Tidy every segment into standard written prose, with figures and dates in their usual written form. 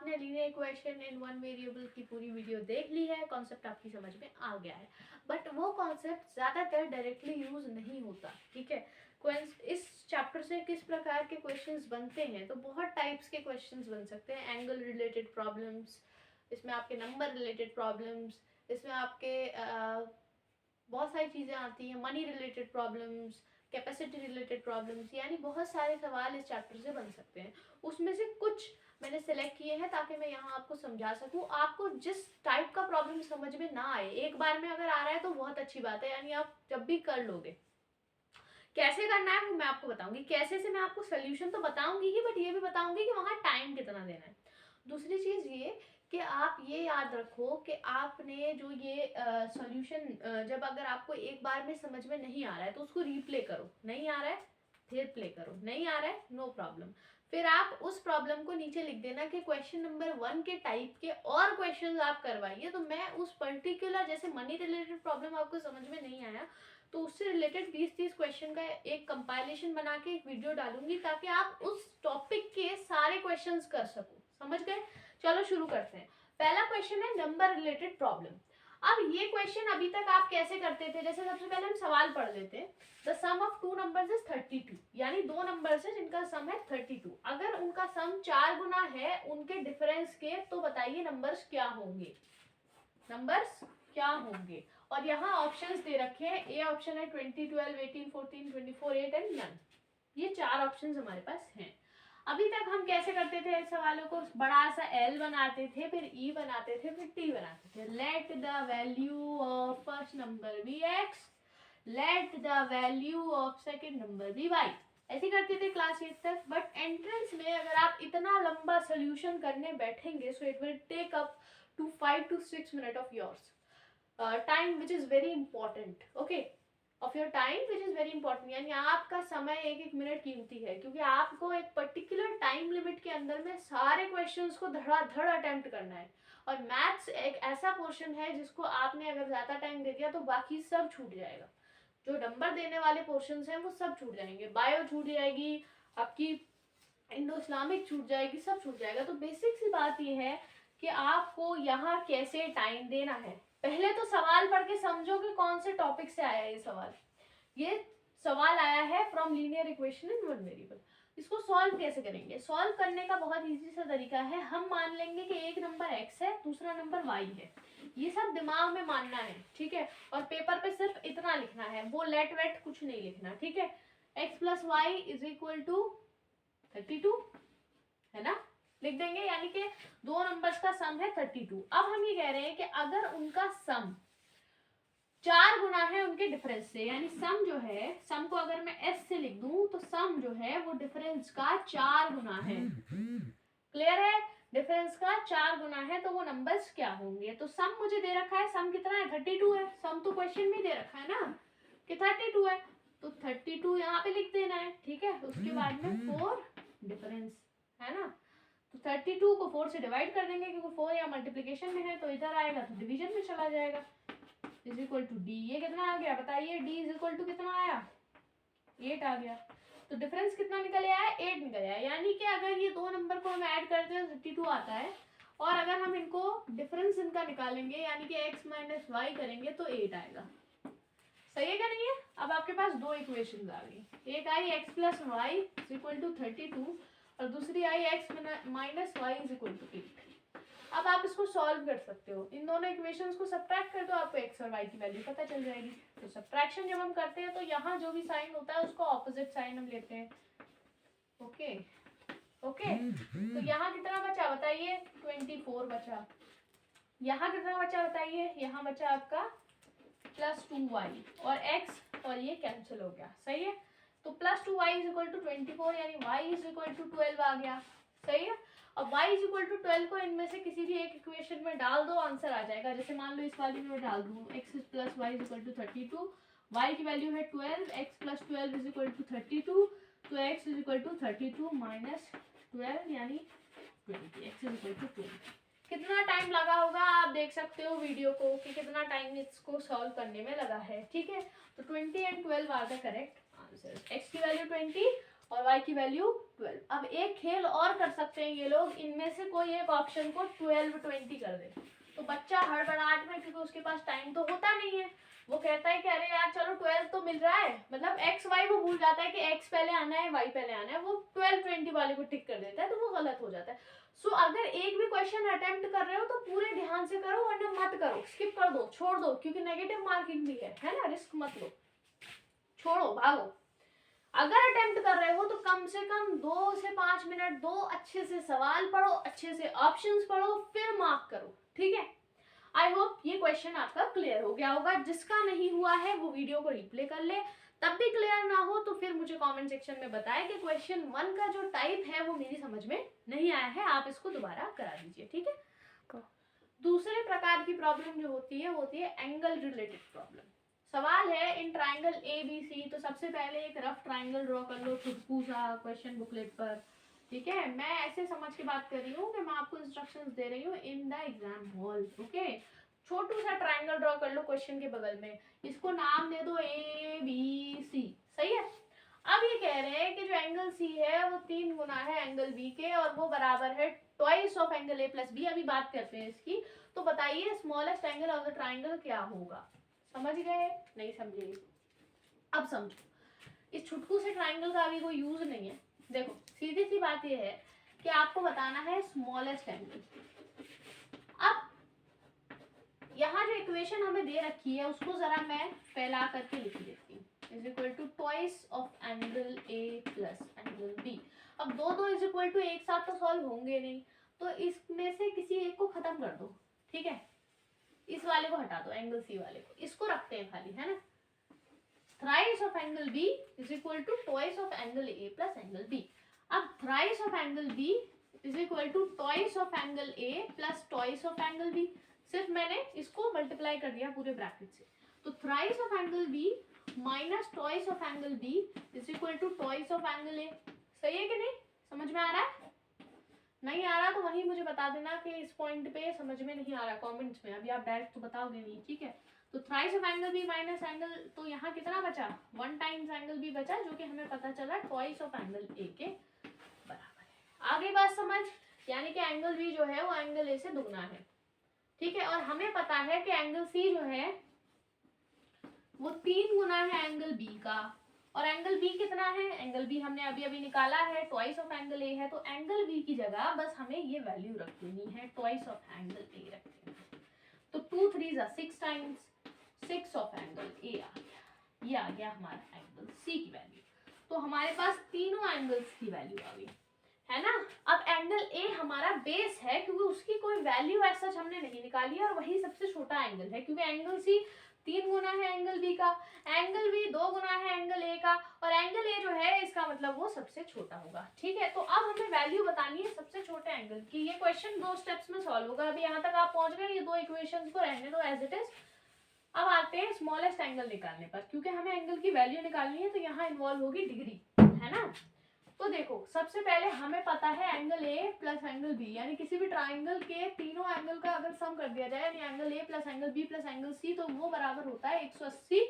आपने linear equation in one variable की पूरी वीडियो देख ली है, कॉन्सेप्ट आपकी समझ में आ गया है, बट वो कॉन्सेप्ट ज़्यादातर डायरेक्टली यूज नहीं होता, ठीक है। इस चैप्टर से किस प्रकार के क्वेश्चंस बनते हैं, तो बहुत टाइप्स के क्वेश्चंस बन सकते हैं। एंगल रिलेटेड प्रॉब्लम्स, इसमें आपके नंबर रिलेटेड प्रॉब्लम्स, इसमें आपके बहुत सारी चीज़ें आती हैं, money related problems, capacity related problems, यानी बहुत सारे सवाल इस चैप्टर से बन सकते हैं। उसमें से कुछ मैंने सेलेक्ट किए हैं ताकि मैं यहाँ आपको समझा सकूँ। आपको जिस टाइप का प्रॉब्लम समझ में ना आए, एक बार में अगर आ रहा है तो बहुत अच्छी बात है, यानी आप जब भी कर लोगे। कैसे करना है वो मैं आपको बताऊंगी, कैसे से मैं आपको सोल्यूशन तो बताऊंगी ही, बट ये भी बताऊंगी कि वहाँ टाइम कितना देना है। दूसरी चीज़ ये कि आप ये याद रखो कि आपने जो ये सॉल्यूशन जब अगर आपको एक बार में समझ में नहीं आ रहा है तो उसको रीप्ले करो, नहीं आ रहा है फिर प्ले करो, नहीं आ रहा है नो प्रॉब्लम, फिर आप उस प्रॉब्लम को नीचे लिख देना कि क्वेश्चन नंबर 1 के टाइप के और क्वेश्चन आप करवाइए। तो मैं उस पर्टिकुलर, जैसे मनी रिलेटेड प्रॉब्लम आपको समझ में नहीं आया तो उससे रिलेटेड 20-30 क्वेश्चन का एक कंपाइलेशन बना के एक वीडियो डालूंगी ताकि आप उस टॉपिक के सारे क्वेश्चंस कर सको। समझ गए? चलो शुरू करते हैं। पहला क्वेश्चन है नंबर रिलेटेड प्रॉब्लम। अब ये क्वेश्चन अभी तक आप कैसे करते थे, जैसे सबसे पहले हम सवाल पढ़ लेते हैं। The sum of two numbers is 32, यानी दो नंबर्स है जिनका सम है 32। अगर उनका सम 4 गुना है उनके डिफरेंस के, तो बताइए नंबर्स क्या होंगे, नंबर्स क्या होंगे। और यहाँ ऑप्शंस दे रखे हैं, ए ऑप्शन है 20, 12, 18, 14, 24, 8 एंड नन। ये चार ऑप्शंस हमारे पास हैं। अभी तक हम कैसे करते थे इस सवालों को, बड़ा सा एल बनाते थे, फिर ई बनाते थे, फिर टी बनाते थे। Let the value of first number be x, let the value of second number be y. ऐसे करते थे क्लास 8 तक। बट एंट्रेंस में अगर आप इतना लंबा सोल्यूशन करने बैठेंगे so it will take up to 5 to 6 minutes of yours time, which is very important, okay, of your time which is very important। यानी आपका समय एक एक मिनट कीमती है, क्योंकि आपको एक पर्टिकुलर टाइम लिमिट के अंदर में सारे क्वेश्चंस को धड़ाधड़ अटेम्प्ट करना है। और मैथ्स एक ऐसा पोर्शन है जिसको आपने अगर ज़्यादा टाइम दे दिया तो बाकी सब छूट जाएगा। जो नंबर देने वाले पोर्शंस हैं वो सब छूट जाएंगे, बायो छूट जाएगी, आपकी इंडो इस्लामिक छूट जाएगी, सब छूट जाएगा। तो बेसिक सी बात ये है कि आपको यहाँ कैसे टाइम देना है। पहले तो सवाल पढ़ के समझो कि कौन से टॉपिक से आया है ये सवाल। ये सवाल आया है from linear equation in one variable. इसको सॉल्व कैसे करेंगे? सॉल्व करने का बहुत इजी सा तरीका है। हम मान लेंगे कि एक नंबर x है, दूसरा नंबर y है। ये सब दिमाग में मानना है, ठीक है। और पेपर पे सिर्फ इतना लिखना है, वो लेट वेट कुछ नहीं लिखना, ठीक है। x plus y is equal to 32 है ना, लिख देंगे। यानी कि दो नंबर्स का सम है 32। अब हम ये कह रहे हैं कि अगर उनका सम 4 गुना है उनके डिफरेंस से, यानी सम जो है, सम को अगर मैं s से लिख दूं तो सम जो है वो डिफरेंस का 4 गुना है। क्लियर है? डिफरेंस का 4 गुना है तो वो नंबर्स क्या होंगे। तो सम मुझे दे रखा है, सम कितना है 32 है। सम तो क्वेश्चन में दे रखा है ना कि 32 है, तो 32 यहाँ पे लिख देना है, ठीक है। उसके बाद में 4 डिफरेंस है ना, तो 32 को 4 से डिवाइड कर देंगे, क्योंकि 4 या मल्टीप्लिकेशन में है तो इधर आएगा तो डिवीजन में चला जाएगा। इज इक्वल टू डी, ये कितना आ गया बताइए, डी इज इक्वल टू कितना आया 8 आ गया। तो डिफरेंस कितना निकल आया है 8 निकल आया। यानी कि अगर ये दो नंबर को हम ऐड करते हैं 32 आता है, और अगर हम इनको डिफरेंस इनका निकालेंगे यानी कि x माइनस वाई करेंगे तो 8 आएगा। सही है क्या नहीं है? अब आपके पास दो इक्वेशन आ गई, एक आई x plus y is equal to 32 और दूसरी आई x minus y is equal to 8। अब आप इसको सॉल्व कर सकते हो, इन दोनों इक्वेशंस को सब्ट्रैक्ट कर दो, आपको x और y की वैल्यू पता चल जाएगी। तो सब्ट्रैक्शन जब हम करते हैं तो यहाँ जो भी साइन होता है उसको ऑपोजिट साइन हम लेते हैं, ओके ओके। तो यहाँ कितना बचा बताइए 24 बचा। यहाँ कितना बचा बताइए, यहाँ बचा आपका प्लस 2y और x और ये कैंसिल हो गया, सही है। तो plus 2y is equal to 24, यानी y इज इक्वल टू 12 आ गया, सही है। अब y इज इक्वल टू 12 को इनमें से किसी भी एक इक्वेशन में डाल दो, आंसर आ जाएगा। जैसे मान लो इस वाली में डाल दूँ x plus y is equal to 32, y की वैल्यू है 12, x plus 12 is equal to 32, तो x is equal to 32 minus 12 यानी 20, x इज इक्वल टू 20। कितना टाइम लगा होगा आप देख सकते हो वीडियो को कि कितना टाइम इसको सॉल्व करने में लगा है, ठीक है। तो 20 and 12 are the correct answer. x की वैल्यू 20 और y की वैल्यू 12। अब एक खेल और कर सकते हैं ये लोग, इनमें से कोई एक ऑप्शन को 12 20 कर दे। तो बच्चा हड़बड़ाहट में, क्योंकि उसके पास टाइम तो होता नहीं है, वो कहता है कि अरे यार चलो 12 तो मिल रहा है, मतलब एक्स वाई वो भूल जाता है कि एक्स पहले आना है वाई पहले आना है, वो 12 20 वाले को टिक कर देता है, तो वो गलत हो जाता है। सो अगर एक भी क्वेश्चन अटेम्प्ट कर रहे हो तो पूरे ध्यान से करो, वरना मत करो, स्किप कर दो, छोड़ दो, क्योंकि नेगेटिव मार्किंग भी है ना, रिस्क मत लो, छोड़ो, भागो। अगर अटेम्प्ट कर रहे हो तो कम से कम 2 से 5 मिनट दो, अच्छे से सवाल पढ़ो, अच्छे से ऑप्शंस पढ़ो, फिर मार्क करो, ठीक है। आई होप ये क्वेश्चन आपका क्लियर हो गया होगा। जिसका नहीं हुआ है वो वीडियो को रिप्ले कर ले, तब भी क्लियर ना हो तो फिर मुझे कमेंट सेक्शन में बताएं कि क्वेश्चन 1 का जो टाइप है वो मेरी समझ में नहीं आया है, आप इसको दोबारा करा दीजिए, ठीक है। दूसरे प्रकार की प्रॉब्लम जो होती है वो होती है एंगल रिलेटेड प्रॉब्लम। सवाल है in triangle A B C, तो सबसे पहले एक रफ ट्राइंगल ड्रॉ कर लो छुटकू सा क्वेश्चन बुकलेट पर, ठीक है। मैं ऐसे समझ के बात कर रही हूँ कि मैं आपको इंस्ट्रक्शंस दे रही हूँ in the exam hall, okay. छोटू सा ट्राइंगल ड्रॉ कर लो क्वेश्चन के बगल में, इसको नाम दे दो ए बी सी, सही है। अब ये कह रहे हैं कि जो एंगल सी है वो 3 गुना है एंगल बी के, और वो बराबर है twice of angle A plus B. अभी बात करते हैं इसकी, तो बताइए smallest angle of the triangle क्या होगा। समझ गए? नहीं समझे? अब समझो, इस छुटकू से ट्राइंगल का अभी कोई यूज नहीं है। देखो सीधी सी बात ये है कि आपको बताना है स्मॉलेस्ट एंगल। अब यहाँ जो इक्वेशन हमें दे रखी है उसको जरा मैं फैला करके लिख देती हूँ, is equal to twice of angle A plus angle B. अब दो इज इक्वल टू एक साथ तो सॉल्व होंगे नहीं, तो इसमें से किसी एक को खत्म कर दो, ठीक है। इस वाले को हटा दो, एंगल सी वाले को, इसको रखते हैं खाली, है ना। Thrice of angle B is equal to twice of angle A plus angle B. अब thrice of angle B is equal to twice of angle A plus twice of angle B. सिर्फ मैंने इसको मल्टीप्लाई कर दिया पूरे bracket से, तो thrice of angle B minus twice of angle B is equal to twice of angle A. सही है कि नहीं? समझ में आ रहा है? नहीं आ रहा तो वही मुझे बता देना कि इस पॉइंट पे समझ में नहीं आ रहा कमेंट्स में, अभी आप डायरेक्ट तो बताओगे नहीं, ठीक है। तो thrice of angle B minus angle, तो यहाँ कितना बचा, 1 टाइम्स एंगल बी बचा, जो कि हमें पता चला ट्वाइस ऑफ एंगल ए के बराबर है। आगे बात समझ, यानी कि एंगल बी जो है वो एंगल ए से दुगना है, ठीक है। और हमें पता है कि एंगल सी जो है वो 3 गुना है एंगल बी का, और एंगल बी कितना है, एंगल बी हमने अभी अभी निकाला है, ट्वाइस ऑफ एंगल ए है, तो एंगल बी की जगह बस हमें ये वैल्यू रख देनी है, ट्वाइस ऑफ एंगल ए रख देना। तो 2 3 6 टाइम्स 6 ऑफ एंगल ए आ गया, ये आ गया हमारा एंगल सी की वैल्यू। तो हमारे पास तीनों एंगल्स की वैल्यू आ गई, है ना। अब एंगल ए हमारा बेस है, क्योंकि उसकी कोई वैल्यू ऐसा हमने नहीं निकाली, और वही सबसे छोटा एंगल है, क्योंकि एंगल सी 3 गुना है एंगल बी का, एंगल बी 2 गुना है एंगल ए का, और एंगल ए जो है इसका मतलब वो सबसे छोटा होगा, ठीक है। तो अब हमें वैल्यू बतानी है सबसे छोटे एंगल की। ये क्वेश्चन 2 स्टेप्स में सॉल्व होगा, अभी यहाँ तक आप पहुंच गए, ये 2 इक्वेशंस को रहने दो एज इट इज। अब आते हैं स्मॉलेस्ट एंगल निकालने पर, क्योंकि हमें एंगल की वैल्यू निकालनी है, तो यहाँ इन्वॉल्व होगी डिग्री, है ना। तो देखो सबसे पहले हमें पता है angle A plus angle B, यानी किसी भी ट्राइंगल के तीनों एंगल का अगर सम कर दिया जाए, यानी angle A plus angle B plus angle C, तो वो बराबर होता है 180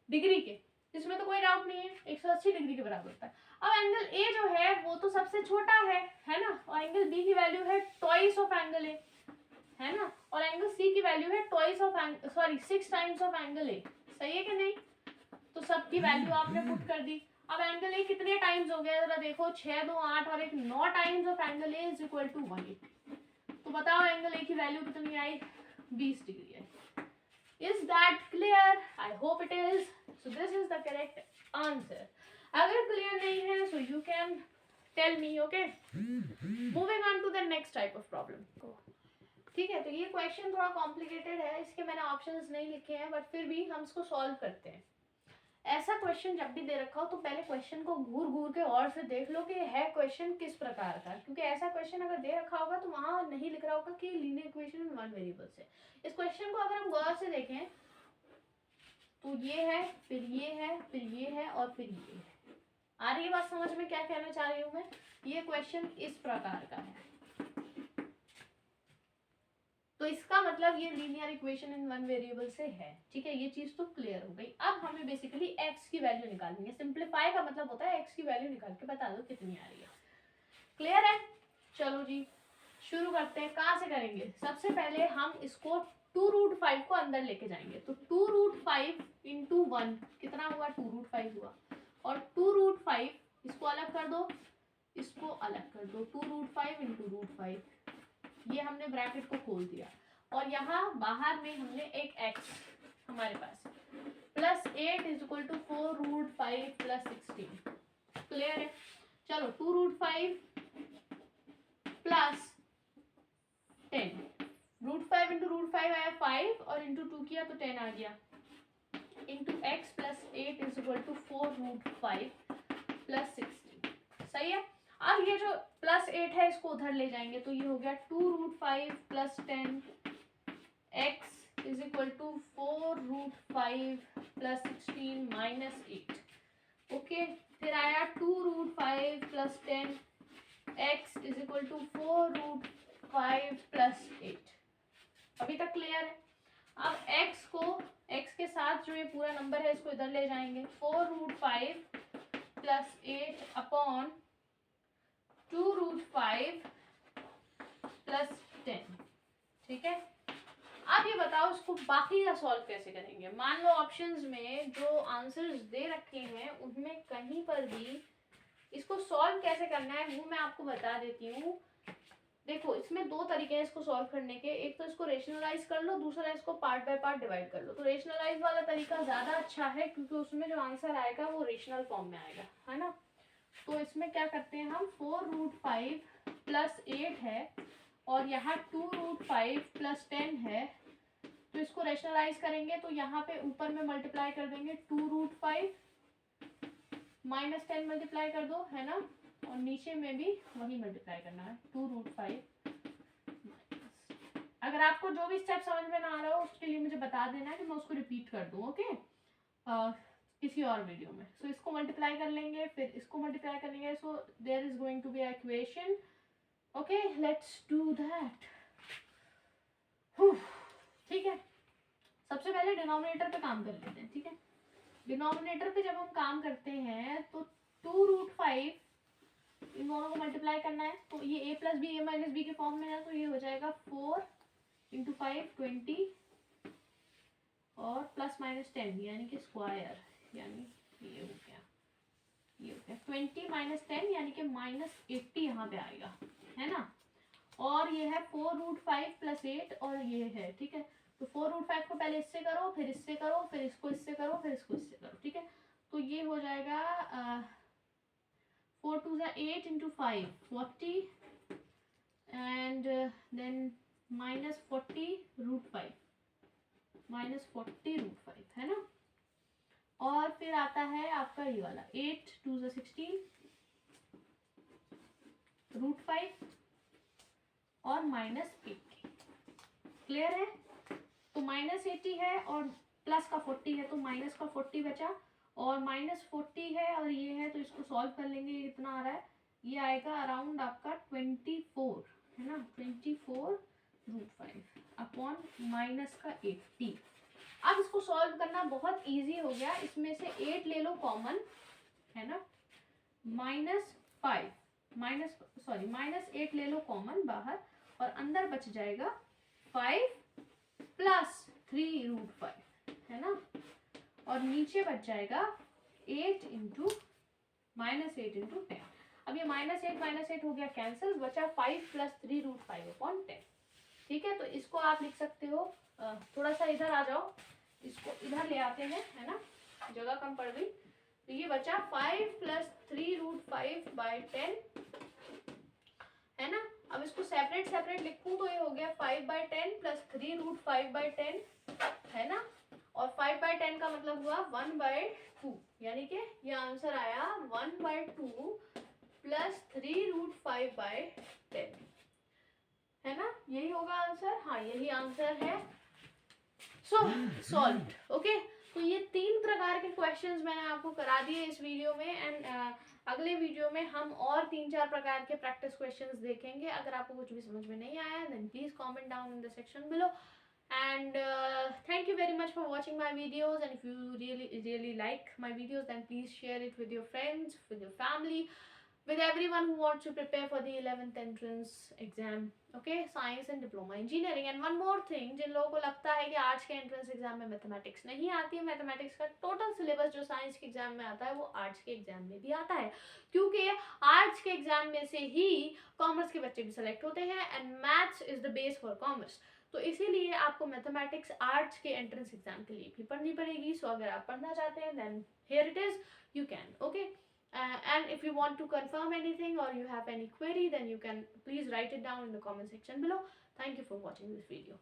डिग्री के। इसमें तो कोई डाउट नहीं है, 180 डिग्री के बराबर होता है। अब एंगल ए जो है वो तो सबसे छोटा है ना, और एंगल बी की वैल्यू है ट्वाइस ऑफ एंगल ए, है ना, और एंगल सी की वैल्यू है twice of 6 times of angle A. सही है कि नहीं? तो सबकी वैल्यू आपने पुट कर दी। अब एंगल ए कितने टाइम्स हो गया जरा देखो, 6 2 8 और एक 9 times of angle A is equal to 180। तो बताओ एंगल ए की वैल्यू कितनी आई, 20 डिग्री आई। Is that clear? I hope it is. So this is the correct answer. अगर क्लियर नहीं है so you can tell me, okay. Moving on to the next type of problem, ठीक है। तो ये क्वेश्चन थोड़ा कॉम्प्लिकेटेड है, इसके मैंने ऑप्शंस नहीं लिखे हैं, बट फिर भी हम इसको सॉल्व करते हैं। ऐसा क्वेश्चन जब भी दे रखा हो तो पहले क्वेश्चन को घूर घूर के और से देख लो कि है क्वेश्चन किस प्रकार का, क्योंकि ऐसा क्वेश्चन अगर दे रखा होगा तो वहां नहीं लिख रहा होगा कि लीनियर इक्वेशन इन 1 वेरिएबल से। इस क्वेश्चन को अगर हम गौर से देखें तो ये है, फिर ये है, फिर ये है, और फिर ये है। आ रही है बात समझ में क्या कहना चाह रही हूँ मैं? ये क्वेश्चन इस प्रकार का है, तो इसका मतलब ये लीनियर इक्वेशन इन 1 वेरिएबल से है, ठीक है। ये चीज तो क्लियर हो गई। अब हमें बेसिकली x की वैल्यू निकालनी है। सिंप्लीफाई का मतलब होता है x की वैल्यू निकाल के बता दो कितनी आ रही है। क्लियर है? चलो जी शुरू करते हैं। कहाँ से करेंगे? सबसे पहले हम इसको 2√5 को अंदर लेके जाएंगे, तो 2√5 इंटू 1 कितना हुआ? 2√5 हुआ। और 2√5 इसको अलग कर दो, इसको अलग कर दो, 2√5 इंटू √5, ये हमने ब्रैकेट को खोल दिया। और यहाँ बाहर में हमने एक x हमारे पास plus 8 is equal to 4√5 plus 16। Clear है? चलो 2√5 प्लस 10, √5 इंटू √5 आया 5 और इंटू 2 किया तो 10 आ गया, into x plus 8 is equal to 4√5 plus 16। सही है? अब ये जो प्लस 8 है इसको उधर ले जाएंगे, तो ये हो गया 2√5 plus 10 x is equal to 4√5 plus 16 minus 8। Okay, फिर आया 2√5 plus 10 x is equal to 4√5 plus 8। अभी तक क्लियर है? अब x के साथ जो ये पूरा नंबर है इसको इधर ले जाएंगे, 4√5 प्लस 8 अपॉन 2√5 प्लस 10। ठीक है, अब ये बताओ इसको बाकी का सॉल्व कैसे करेंगे। मान लो ऑप्शंस में जो आंसर्स दे रखे हैं उनमें कहीं पर भी इसको सॉल्व कैसे करना है वो मैं आपको बता देती हूँ। देखो इसमें दो तरीके हैं इसको सॉल्व करने के, एक तो इसको रेशनलाइज कर लो, दूसरा इसको पार्ट बाय पार्ट डिवाइड कर लो। तो रेशनलाइज वाला तरीका ज़्यादा अच्छा है क्योंकि उसमें जो आंसर आएगा वो रेशनल फॉर्म में आएगा, है ना। तो इसमें क्या करते हैं हम, 4√5 प्लस 8 है और यहाँ 2√5 प्लस 10 है, तो इसको रेशनलाइज करेंगे तो यहाँ पे ऊपर में मल्टीप्लाई कर देंगे 2√5 माइनस 10 मल्टीप्लाई कर दो, है ना, और नीचे में भी वही मल्टीप्लाई करना है 2√5। अगर आपको जो भी स्टेप समझ में ना आ रहा हो उसके लिए मुझे बता देना कि मैं उसको रिपीट कर दूँ, ओके, किसी और वीडियो में। सो इसको मल्टीप्लाई कर लेंगे, फिर इसको मल्टीप्लाई कर लेंगे, so there is going to be equation. Okay, let's do that. ठीक है, सबसे पहले डिनोमिनेटर पे काम कर लेते हैं। ठीक है, डिनोमिनेटर पे जब हम काम करते हैं तो 2√5 इन दोनों को मल्टीप्लाई करना है, तो ये a plus B, a minus B के फॉर्म में है, तो ये हो जाएगा 4 इंटू 5 20 और प्लस माइनस 10 यानी कि स्क्वायर, यानी ये हो गया, ये हो गया 20 माइनस 10 यानी कि माइनस 80 यहाँ पे आएगा, है ना। और ये है 4√5 प्लस 8 और ये है, ठीक है। तो 4√5 को पहले इससे करो, फिर इससे करो, फिर इसको इससे करो, फिर इसको इससे करो, ठीक है। तो ये हो जाएगा 4 2 8 into 5 40 and then minus 40√5 minus 40√5, है ना। और फिर आता है आपका ये वाला 8 2 16 √5 और माइनस 80। क्लियर है? तो माइनस 80 है और प्लस का 40 है, तो माइनस का 40 बचा और माइनस 40 है और ये है, तो इसको सॉल्व कर लेंगे। ये कितना आ रहा है, ये आएगा अराउंड आपका 24, है ना, 24√5 अपॉन माइनस का 80। अब इसको सॉल्व करना बहुत इजी हो गया, इसमें से 8 ले लो कॉमन, है ना, माइनस 8 ले लो कॉमन बाहर और अंदर बच जाएगा 5 प्लस 3√5, है ना, और नीचे बच जाएगा 8 इंटू माइनस 8 इंटू 10। अब ये माइनस 8 हो गया कैंसिल, बचा 5 प्लस 3√5 अपॉन 10। ठीक है, तो इसको आप लिख सकते हो, थोड़ा सा इधर आ जाओ, इसको इधर ले आते हैं, है ना, जगह कम पड़ गई। तो ये बचा 5 प्लस 3√5 बाई 10, है ना। अब इसको सेपरेट सेपरेट लिखूं तो ये हो गया 5/10 प्लस 3√5/10, है ना, और 5/10 का मतलब हुआ 1/2, यानी कि ये आंसर आया 1/2 प्लस 3√5/10, है ना, यही होगा आंसर। हाँ, यही आंसर है। सो सॉल्व्ड। ओके, तो ये 3 प्रकार के क्वेश्चंस मैंने आपको करा दिए इस वीडियो में एंड अगले वीडियो में हम और 3-4 प्रकार के प्रैक्टिस क्वेश्चंस देखेंगे। अगर आपको कुछ भी समझ में नहीं आया then please comment down in the section below and thank you very much for watching my videos, and if you really like my videos then please share it with your friends, with your family, with everyone who wants to prepare for the 11th entrance exam, okay, science and diploma engineering. And one more thing, जिन लोगों को लगता है कि arts के entrance exam में mathematics नहीं आती है, मैथमेटिक्स का टोटल सिलेबस जो साइंस के एग्जाम में आता है वो आर्ट्स के एग्जाम में भी आता है, क्योंकि आर्ट्स के एग्जाम में से ही कॉमर्स के बच्चे भी सेलेक्ट होते हैं and maths is the base for commerce. तो इसीलिए आपको मैथमेटिक्स आर्ट्स के एंट्रेंस एग्जाम के लिए भी पढ़नी पड़ेगी। सो अगर आप पढ़ना चाहते हैं then here it is, you can, okay. And if you want to confirm anything or you have any query, then you can please write it down in the comment section below. Thank you for watching this video.